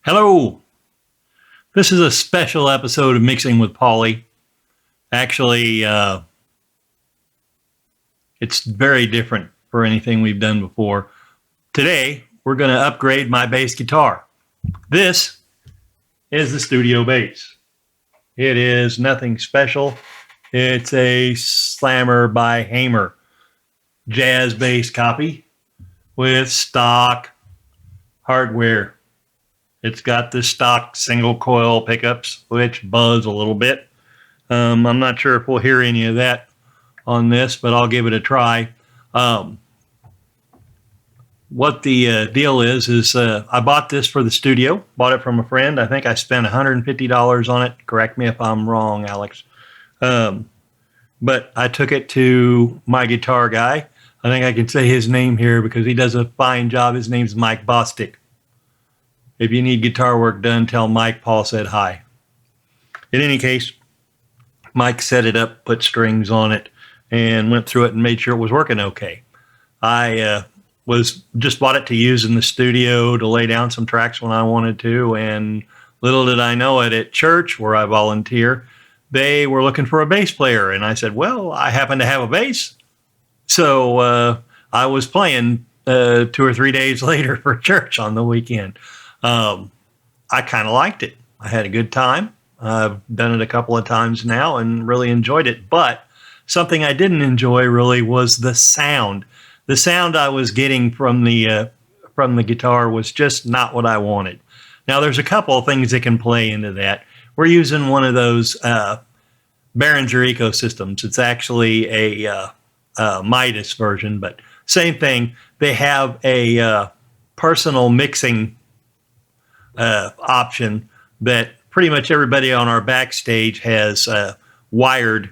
Hello. This is a special episode of Mixing with Paulie. Actually, it's very different for anything we've done before. Today, we're going to upgrade my bass guitar. This is the studio bass. It is nothing special. It's a Slammer by Hamer jazz bass copy with stock hardware. It's got the stock single coil pickups, which buzz a little bit. I'm not sure if we'll hear any of that on this, but I'll give it a try. What the deal is I bought this for the studio, bought it from a friend. I think I spent $150 on it. Correct me if I'm wrong, Alex. But I took it to my guitar guy. I think I can say his name here because he does a fine job. His name's Mike Bostic. If you need guitar work done, tell Mike Paul said hi. In any case, Mike set it up, put strings on it, and went through it and made sure it was working okay. I just bought it to use in the studio to lay down some tracks when I wanted to, and little did I know it, at church where I volunteer, they were looking for a bass player, and I said, well, I happen to have a bass. So I was playing 2 or 3 days later for church on the weekend. I kind of liked it. I had a good time. I've done it a couple of times now and really enjoyed it. But something I didn't enjoy really was the sound. The sound I was getting from the guitar was just not what I wanted. Now, there's a couple of things that can play into that. We're using one of those Behringer ecosystems. It's actually a Midas version, but same thing. They have a personal mixing option that pretty much everybody on our backstage has wired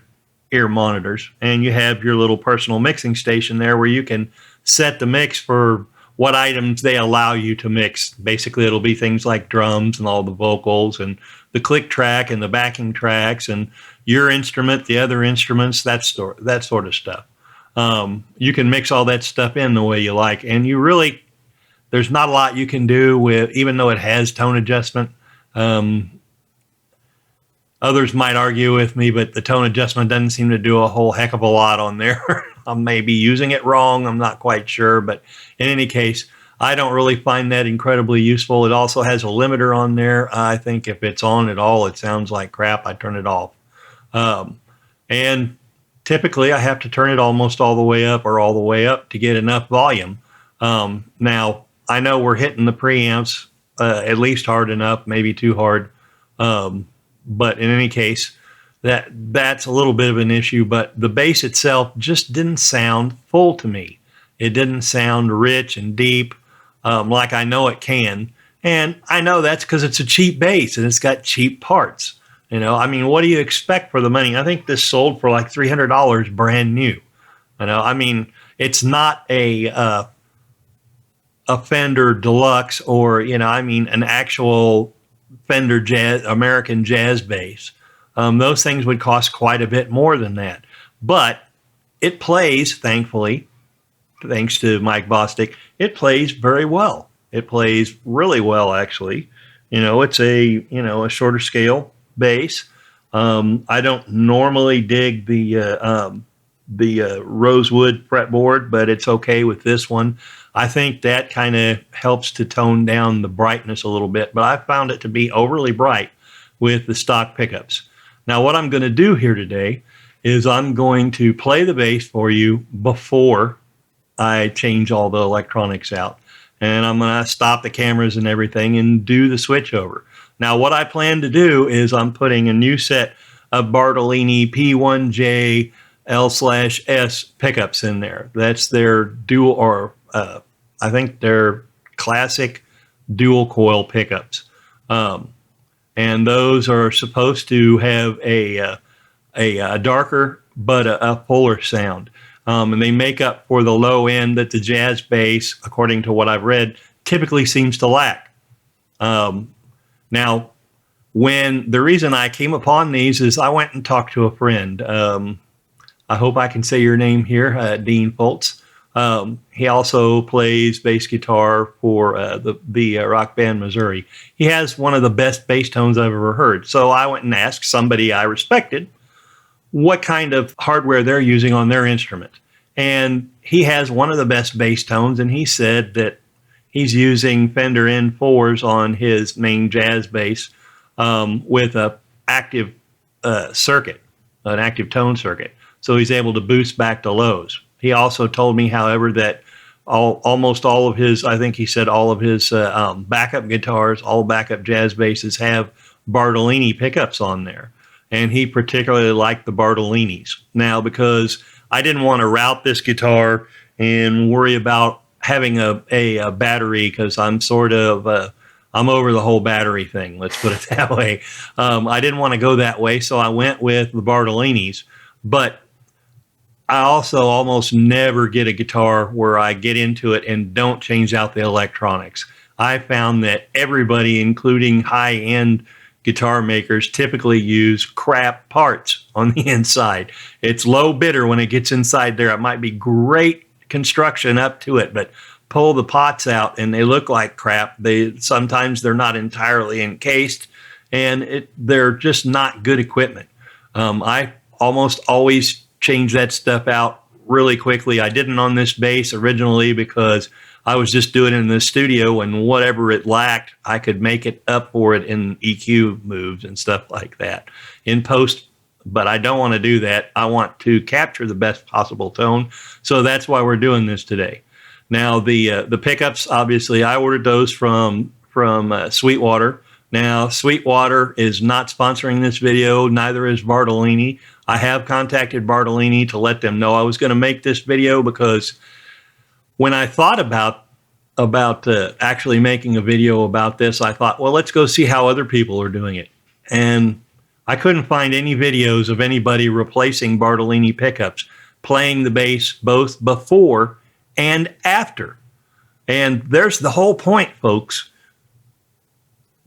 ear monitors, and you have your little personal mixing station there where you can set the mix for what items they allow you to mix. Basically, it'll be things like drums and all the vocals and the click track and the backing tracks and your instrument, the other instruments, that sort of stuff. You can mix all that stuff in the way you like, and there's not a lot you can do with, even though it has tone adjustment. Others might argue with me, but the tone adjustment doesn't seem to do a whole heck of a lot on there. I may be using it wrong. I'm not quite sure. But in any case, I don't really find that incredibly useful. It also has a limiter on there. I think if it's on at all, it sounds like crap. I turn it off. And typically, I have to turn it almost all the way up or all the way up to get enough volume. Now, I know we're hitting the preamps at least hard enough, maybe too hard. But in any case, that's a little bit of an issue. But the bass itself just didn't sound full to me. It didn't sound rich and deep like I know it can. And I know that's because it's a cheap bass and it's got cheap parts. You know, I mean, what do you expect for the money? I think this sold for like $300 brand new. You know, I mean, it's not a Fender Deluxe or, an actual Fender American jazz bass. Those things would cost quite a bit more than that. But it plays, thankfully, thanks to Mike Bostic, it plays very well. It plays really well, actually. It's a shorter scale bass. I don't normally dig the rosewood fretboard, but it's okay with this one. I think that kind of helps to tone down the brightness a little bit, but I found it to be overly bright with the stock pickups. Now, what I'm going to do here today is I'm going to play the bass for you before I change all the electronics out. And I'm going to stop the cameras and everything and do the switch over. Now, what I plan to do is I'm putting a new set of Bartolini P1J L/S pickups in there. That's their dual, or I think they're classic dual coil pickups. And those are supposed to have a darker but a fuller sound. And they make up for the low end that the jazz bass, according to what I've read, typically seems to lack. Now, the reason I came upon these is I went and talked to a friend. I hope I can say your name here, Dean Foltz. He also plays bass guitar for the rock band Missouri. He has one of the best bass tones I've ever heard. So I went and asked somebody I respected what kind of hardware they're using on their instrument. And he has one of the best bass tones, and he said that he's using Fender N4s on his main jazz bass with a active circuit, an active tone circuit. So he's able to boost back to lows. He also told me, however, that almost all of his, I think he said all of his backup guitars, all backup jazz basses have Bartolini pickups on there. And he particularly liked the Bartolinis. Now, because I didn't want to route this guitar and worry about having a battery, because I'm sort of, I'm over the whole battery thing, let's put it that way. I didn't want to go that way, so I went with the Bartolinis. But I also almost never get a guitar where I get into it and don't change out the electronics. I found that everybody, including high-end guitar makers, typically use crap parts on the inside. It's low bidder when it gets inside there. It might be great construction up to it, but pull the pots out and they look like crap. Sometimes they're not entirely encased, and they're just not good equipment. I almost always change that stuff out really quickly. I didn't on this bass originally because I was just doing it in the studio, and whatever it lacked, I could make it up for it in EQ moves and stuff like that in post. But I don't want to do that. I want to capture the best possible tone. So that's why we're doing this today. Now, the pickups, obviously, I ordered those from Sweetwater. Now, Sweetwater is not sponsoring this video. Neither is Bartolini. I have contacted Bartolini to let them know I was going to make this video, because when I thought about actually making a video about this, I thought, well, let's go see how other people are doing it. And I couldn't find any videos of anybody replacing Bartolini pickups, playing the bass both before and after. And there's the whole point, folks.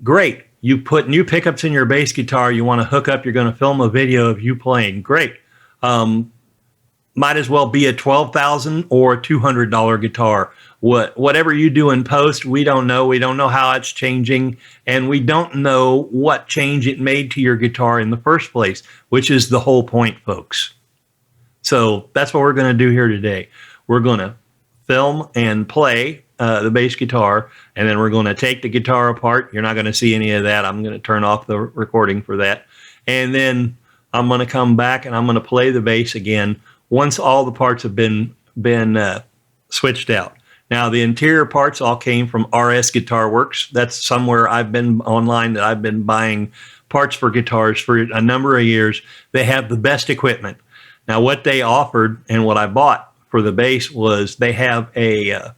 Great. You put new pickups in your bass guitar. You want to hook up. You're going to film a video of you playing. Great. Might as well be a $12,000 or a $200 guitar. Whatever you do in post, we don't know. We don't know how it's changing, and we don't know what change it made to your guitar in the first place, which is the whole point, folks. So that's what we're going to do here today. We're going to film and play the bass guitar, and then we're going to take the guitar apart. You're not going to see any of that. I'm going to turn off the recording for that. And then I'm going to come back and I'm going to play the bass again once all the parts have been switched out. Now, the interior parts all came from RS Guitar Works. That's somewhere I've been online that I've been buying parts for guitars for a number of years. They have the best equipment. Now, what they offered and what I bought for the bass was they have a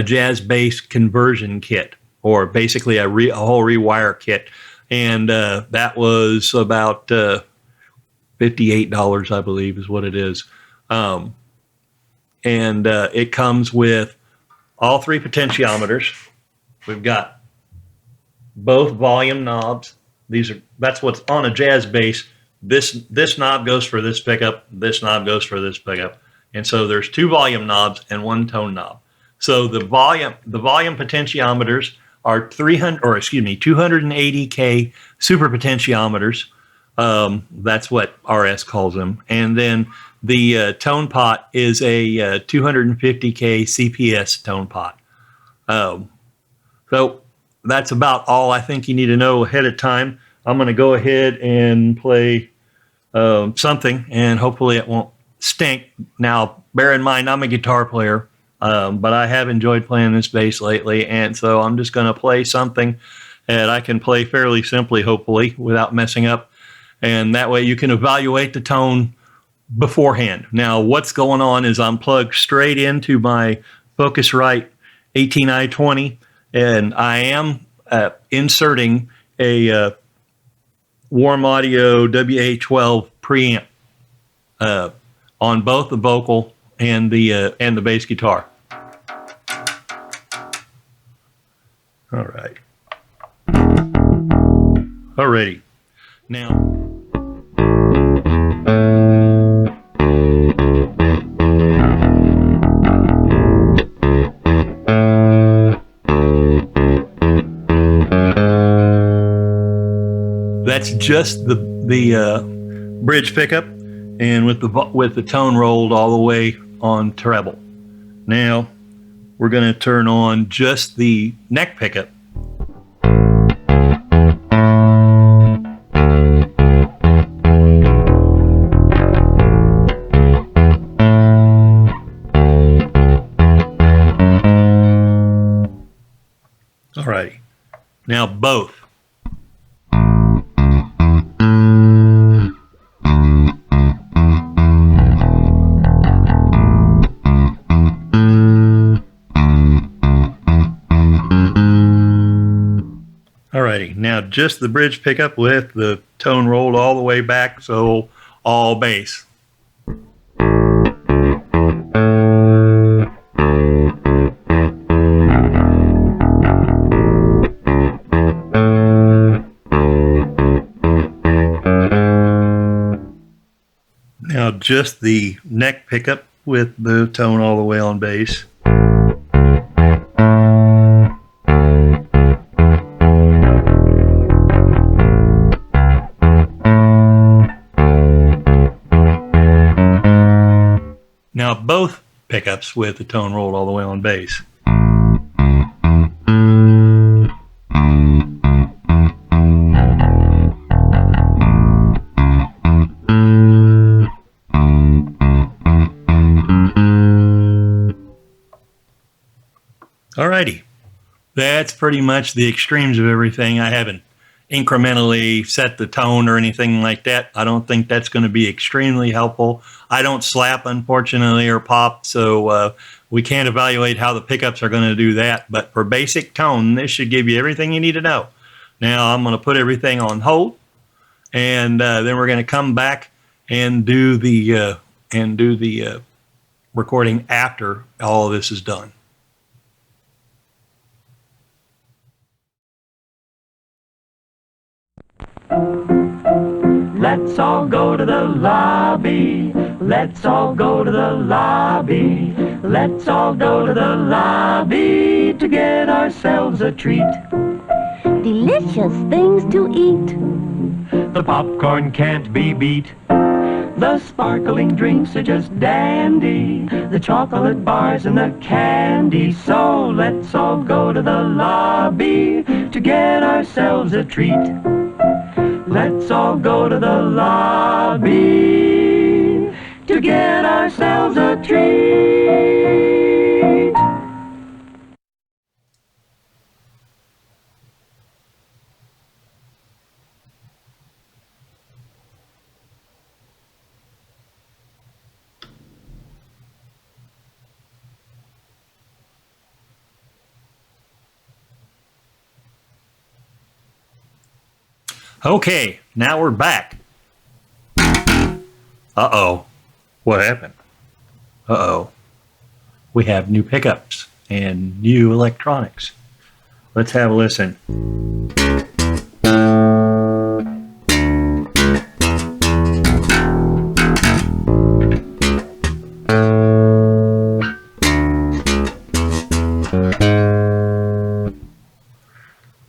jazz bass conversion kit, or basically a whole rewire kit. And that was about $58, I believe, is what it is. And it comes with all three potentiometers. We've got both volume knobs. That's what's on a jazz bass. This knob goes for this pickup. This knob goes for this pickup. And so there's two volume knobs and one tone knob. So the volume potentiometers are 280K super potentiometers. That's what RS calls them. And then the tone pot is a 250K CPS tone pot. So that's about all I think you need to know ahead of time. I'm going to go ahead and play something, and hopefully it won't stink. Now, bear in mind, I'm a guitar player, but I have enjoyed playing this bass lately, and so I'm just going to play something that I can play fairly simply, hopefully, without messing up. And that way you can evaluate the tone beforehand. Now, what's going on is I'm plugged straight into my Focusrite 18i20, and I am inserting a Warm Audio WA12 preamp on both the vocal and the bass guitar. All right. Alrighty. Now, that's just the bridge pickup, and with the tone rolled all the way on treble. Now we're going to turn on just the neck pickup. Alrighty, now both. Alrighty, now just the bridge pickup with the tone rolled all the way back, so all bass. Now just the neck pickup with the tone all the way on bass. Now both pickups with the tone rolled all the way on bass. Alrighty, that's pretty much the extremes of everything. I haven't incrementally set the tone or anything like that. I don't think that's going to be extremely helpful. I don't slap, unfortunately, or pop, so we can't evaluate how the pickups are going to do that. But for basic tone, this should give you everything you need to know. Now I'm going to put everything on hold, and then we're going to come back and do the recording after all of this is done. Let's all go to the lobby. Let's all go to the lobby. Let's all go to the lobby to get ourselves a treat. Delicious things to eat. The popcorn can't be beat. The sparkling drinks are just dandy. The chocolate bars and the candy. So let's all go to the lobby to get ourselves a treat. Let's all go to the lobby to get ourselves a treat. Okay, now we're back. Uh-oh. What happened? Uh-oh. We have new pickups and new electronics. Let's have a listen.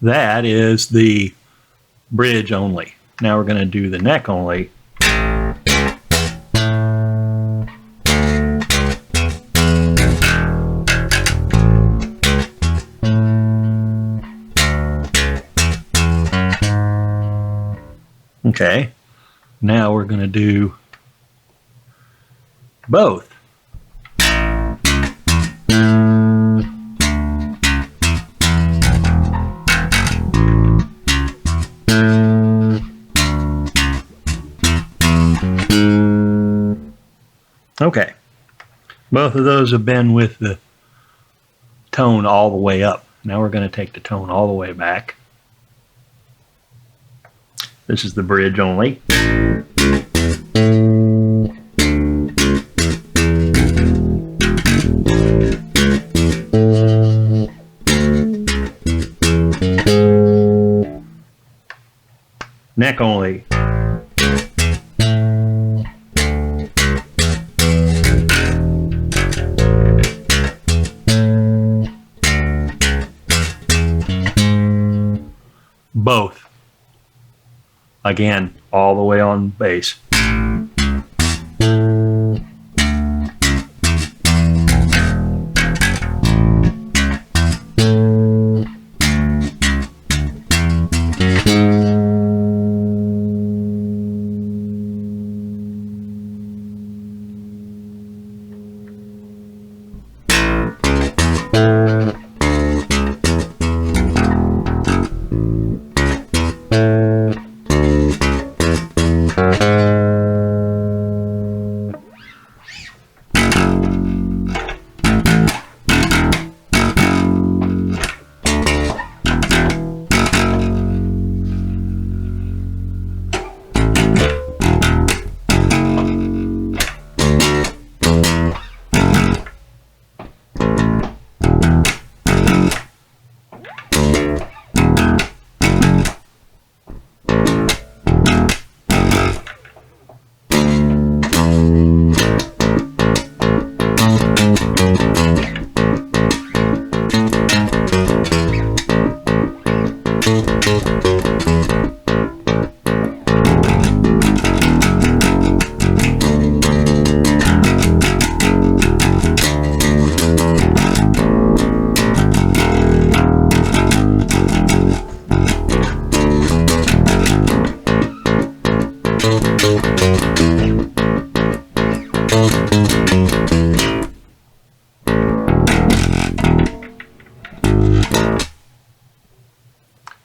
That is the bridge only. Now we're going to do the neck only. Okay, now we're going to do both. Okay, both of those have been with the tone all the way up. Now we're going to take the tone all the way back. This is the bridge only. Neck only. Both. Again, all the way on bass.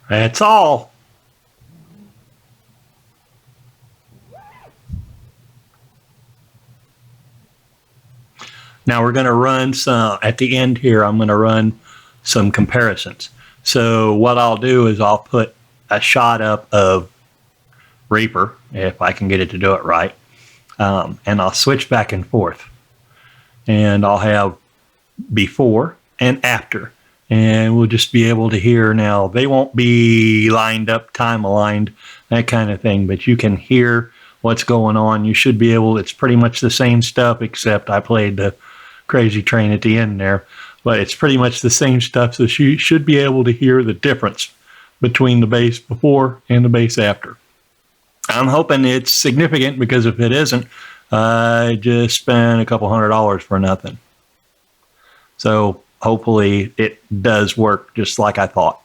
That's all. Now we're going to run some, at the end here, I'm going to run some comparisons. So what I'll do is I'll put a shot up of Reaper, if I can get it to do it right, and I'll switch back and forth. And I'll have before and after. And we'll just be able to hear now. They won't be lined up, time aligned, that kind of thing, but you can hear what's going on. You should be able, it's pretty much the same stuff, except I played the Crazy Train at the end there, but it's pretty much the same stuff, so you should be able to hear the difference between the bass before and the bass after. I'm hoping it's significant, because if it isn't, I just spent a couple $100 for nothing. So hopefully it does work just like I thought.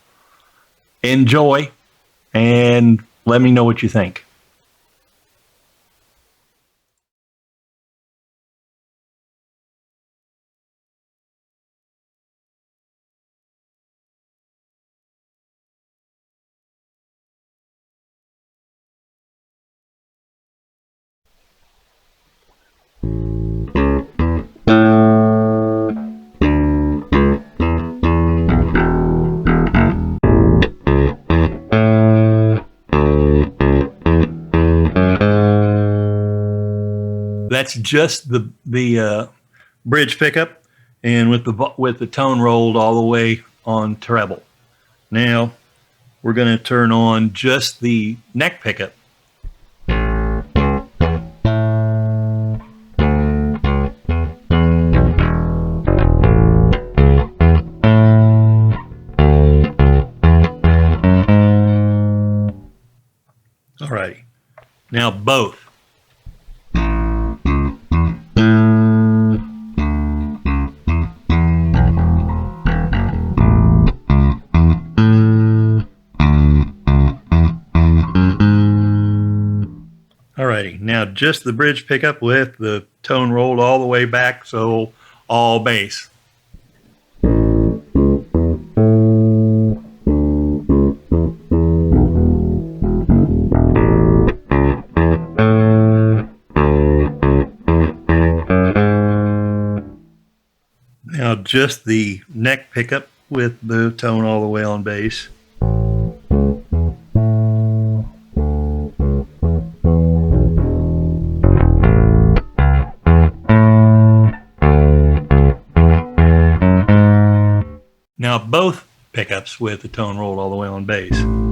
Enjoy, and let me know what you think. That's just the bridge pickup, and with the tone rolled all the way on treble. Now we're going to turn on just the neck pickup. Alrighty, now both. Alrighty, now just the bridge pickup with the tone rolled all the way back, so all bass. Now just the neck pickup with the tone all the way on bass. Now both pickups with the tone rolled all the way on bass.